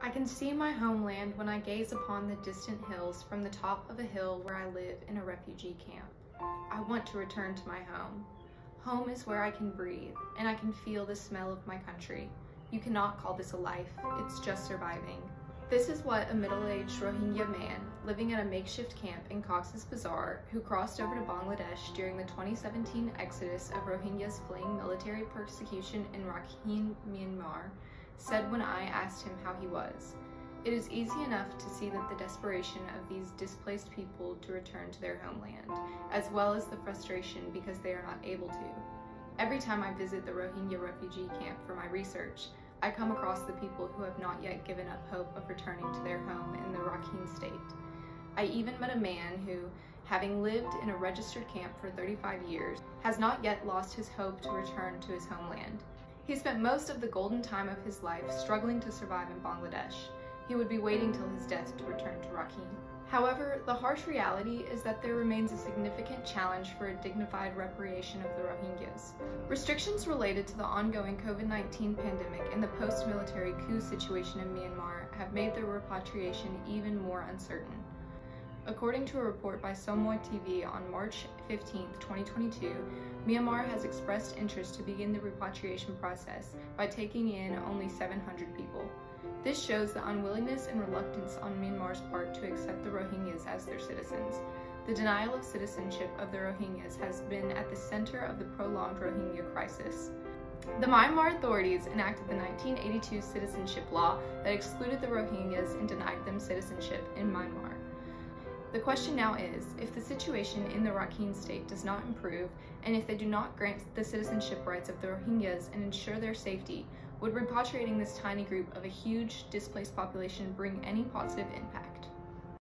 I can see my homeland when I gaze upon the distant hills from the top of a hill where I live in a refugee camp. I want to return to my home. Home is where I can breathe, and I can feel the smell of my country. You cannot call this a life, it's just surviving. This is what a middle-aged Rohingya man living at a makeshift camp in Cox's Bazar, who crossed over to Bangladesh during the 2017 exodus of Rohingyas fleeing military persecution in Rakhine, Myanmar, said when I asked him how he was. It is easy enough to see that the desperation of these displaced people to return to their homeland, as well as the frustration because they are not able to. Every time I visit the Rohingya refugee camp for my research, I come across the people who have not yet given up hope of returning to their home in the Rakhine state. I even met a man who, having lived in a registered camp for 35 years, has not yet lost his hope to return to his homeland. He spent most of the golden time of his life struggling to survive in Bangladesh. He would be waiting till his death to return to Rakhine. However, the harsh reality is that there remains a significant challenge for a dignified repatriation of the Rohingyas. Restrictions related to the ongoing COVID-19 pandemic and the post-military coup situation in Myanmar have made their repatriation even more uncertain. According to a report by Somoy TV on March 15, 2022, Myanmar has expressed interest to begin the repatriation process by taking in only 700 people. This shows the unwillingness and reluctance on Myanmar's part to accept the Rohingyas as their citizens. The denial of citizenship of the Rohingyas has been at the center of the prolonged Rohingya crisis. The Myanmar authorities enacted the 1982 citizenship law that excluded the Rohingyas and denied them citizenship in Myanmar. The question now is, if the situation in the Rakhine state does not improve, and if they do not grant the citizenship rights of the Rohingyas and ensure their safety, would repatriating this tiny group of a huge displaced population bring any positive impact?